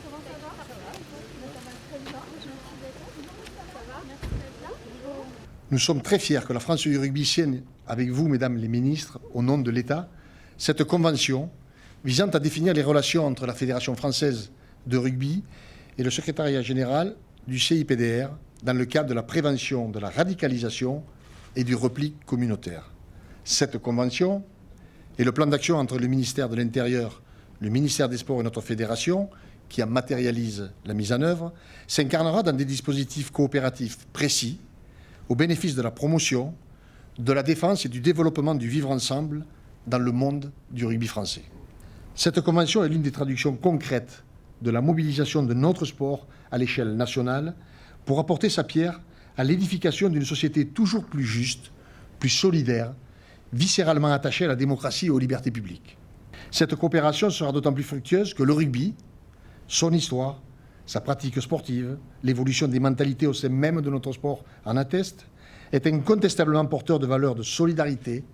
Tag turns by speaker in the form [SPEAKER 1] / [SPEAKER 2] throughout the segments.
[SPEAKER 1] Comment ça va? Ça va très bien. Ça va? Merci d'être là.
[SPEAKER 2] Nous sommes très fiers que la France du rugby signe avec vous, mesdames les ministres, au nom de l'État, cette convention visant à définir les relations entre la Fédération française de rugby et le secrétariat général du CIPDR dans le cadre de la prévention de la radicalisation et du repli communautaire. Cette convention et le plan d'action entre le ministère de l'Intérieur, le ministère des Sports et notre fédération, qui en matérialise la mise en œuvre, s'incarnera dans des dispositifs coopératifs précis au bénéfice de la promotion, de la défense et du développement du vivre ensemble dans le monde du rugby français. Cette convention est l'une des traductions concrètes de la mobilisation de notre sport à l'échelle nationale pour apporter sa pierre à l'édification d'une société toujours plus juste, plus solidaire, viscéralement attachée à la démocratie et aux libertés publiques. Cette coopération sera d'autant plus fructueuse que le rugby, son histoire, sa pratique sportive, l'évolution des mentalités au sein même de notre sport en atteste, est incontestablement porteur de valeurs de solidarité,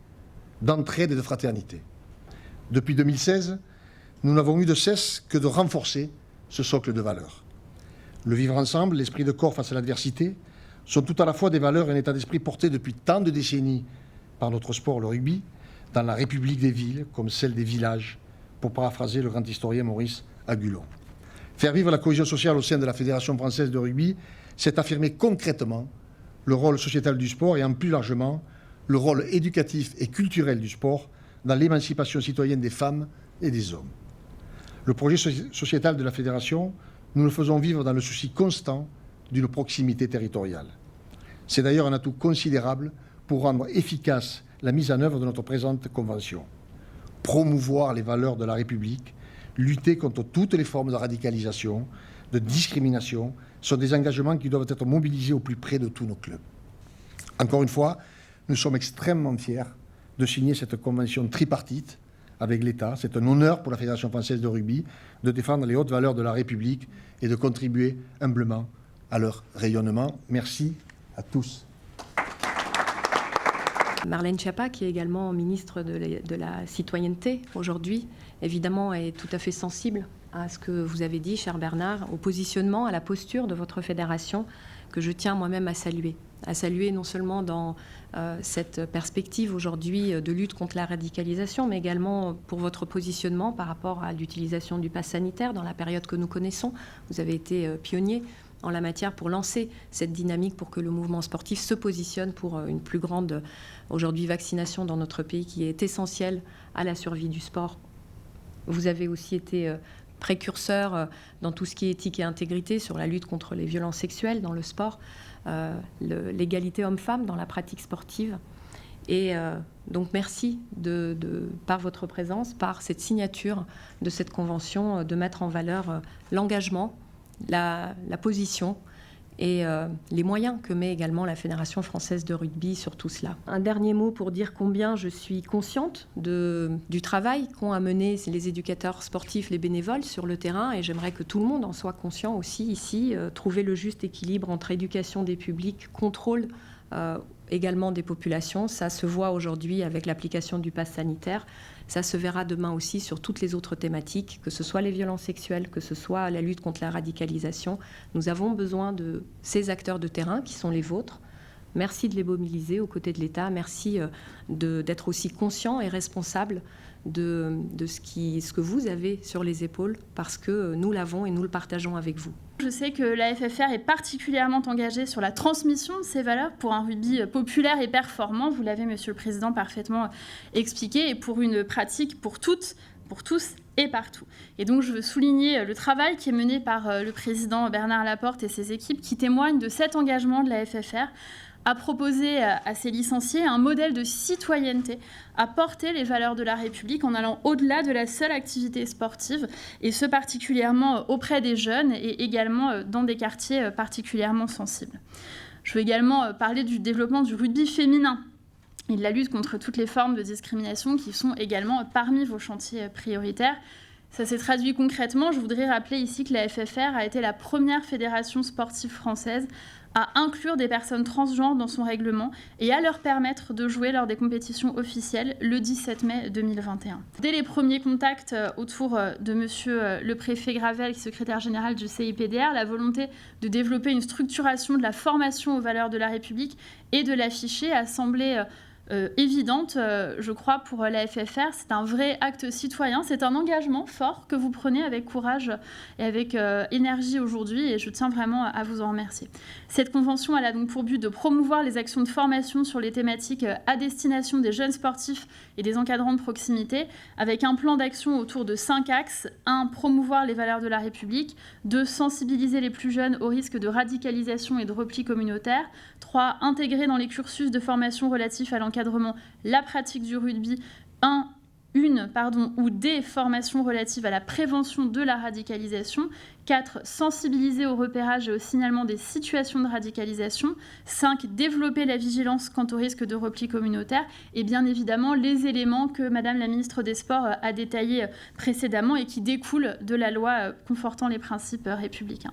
[SPEAKER 2] d'entraide et de fraternité. Depuis 2016, nous n'avons eu de cesse que de renforcer ce socle de valeurs. Le vivre ensemble, l'esprit de corps face à l'adversité, sont tout à la fois des valeurs et un état d'esprit portés depuis tant de décennies par notre sport, le rugby, dans la République des villes comme celle des villages, pour paraphraser le grand historien Maurice Agulon. Faire vivre la cohésion sociale au sein de la Fédération française de rugby, c'est affirmer concrètement le rôle sociétal du sport et en plus largement le rôle éducatif et culturel du sport dans l'émancipation citoyenne des femmes et des hommes. Le projet sociétal de la Fédération, nous le faisons vivre dans le souci constant d'une proximité territoriale. C'est d'ailleurs un atout considérable pour rendre efficace la mise en œuvre de notre présente convention. Promouvoir les valeurs de la République, lutter contre toutes les formes de radicalisation, de discrimination, sont des engagements qui doivent être mobilisés au plus près de tous nos clubs. Encore une fois, nous sommes extrêmement fiers de signer cette convention tripartite avec l'État. C'est un honneur pour la Fédération française de rugby de défendre les hautes valeurs de la République et de contribuer humblement à leur rayonnement. Merci à tous.
[SPEAKER 3] Marlène Schiappa, qui est également ministre de la Citoyenneté aujourd'hui, évidemment est tout à fait sensible à ce que vous avez dit, cher Bernard, au positionnement, à la posture de votre fédération que je tiens moi-même à saluer. À saluer non seulement dans cette perspective aujourd'hui de lutte contre la radicalisation, mais également pour votre positionnement par rapport à l'utilisation du pass sanitaire dans la période que nous connaissons. Vous avez été pionnier en la matière pour lancer cette dynamique pour que le mouvement sportif se positionne pour une plus grande aujourd'hui vaccination dans notre pays qui est essentielle à la survie du sport. Vous avez aussi été précurseur dans tout ce qui est éthique et intégrité sur la lutte contre les violences sexuelles dans le sport, l'égalité homme-femme dans la pratique sportive. Et donc merci par votre présence, par cette signature de cette convention, de mettre en valeur l'engagement, la position et les moyens que met également la Fédération française de rugby sur tout cela. Un dernier mot pour dire combien je suis consciente du travail qu'ont à mener les éducateurs sportifs, les bénévoles sur le terrain, et j'aimerais que tout le monde en soit conscient aussi ici, trouver le juste équilibre entre éducation des publics, contrôle également des populations. Ça se voit aujourd'hui avec l'application du pass sanitaire. Ça se verra demain aussi sur toutes les autres thématiques, que ce soit les violences sexuelles, que ce soit la lutte contre la radicalisation. Nous avons besoin de ces acteurs de terrain qui sont les vôtres. Merci de les mobiliser aux côtés de l'État. Merci d'être aussi conscient et responsable de ce que vous avez sur les épaules, parce que nous l'avons et nous le partageons avec vous.
[SPEAKER 1] Je sais que la FFR est particulièrement engagée sur la transmission de ces valeurs pour un rugby populaire et performant. Vous l'avez, Monsieur le Président, parfaitement expliqué, et pour une pratique pour toutes, pour tous et partout. Et donc, je veux souligner le travail qui est mené par le Président Bernard Laporte et ses équipes, qui témoignent de cet engagement de la FFR à proposer à ses licenciés un modèle de citoyenneté, à porter les valeurs de la République en allant au-delà de la seule activité sportive, et ce particulièrement auprès des jeunes et également dans des quartiers particulièrement sensibles. Je veux également parler du développement du rugby féminin et de la lutte contre toutes les formes de discrimination qui sont également parmi vos chantiers prioritaires. Ça s'est traduit concrètement. Je voudrais rappeler ici que la FFR a été la première fédération sportive française à inclure des personnes transgenres dans son règlement et à leur permettre de jouer lors des compétitions officielles le 17 mai 2021. Dès les premiers contacts autour de monsieur le préfet Gravel, secrétaire général du CIPDR, la volonté de développer une structuration de la formation aux valeurs de la République et de l'afficher a semblé évidente, je crois, pour la FFR. C'est un vrai acte citoyen, c'est un engagement fort que vous prenez avec courage et avec énergie aujourd'hui, et je tiens vraiment à vous en remercier. Cette convention, elle a donc pour but de promouvoir les actions de formation sur les thématiques à destination des jeunes sportifs et des encadrants de proximité, avec un plan d'action autour de 5 axes. 1. Promouvoir les valeurs de la République. 2. Sensibiliser les plus jeunes au risque de radicalisation et de repli communautaire. 3. Intégrer dans les cursus de formation relatifs à l'encadrement la pratique du rugby, ou des formations relatives à la prévention de la radicalisation. 4. Sensibiliser au repérage et au signalement des situations de radicalisation. 5. Développer la vigilance quant au risque de repli communautaire. Et bien évidemment, les éléments que Madame la ministre des Sports a détaillés précédemment et qui découlent de la loi confortant les principes républicains.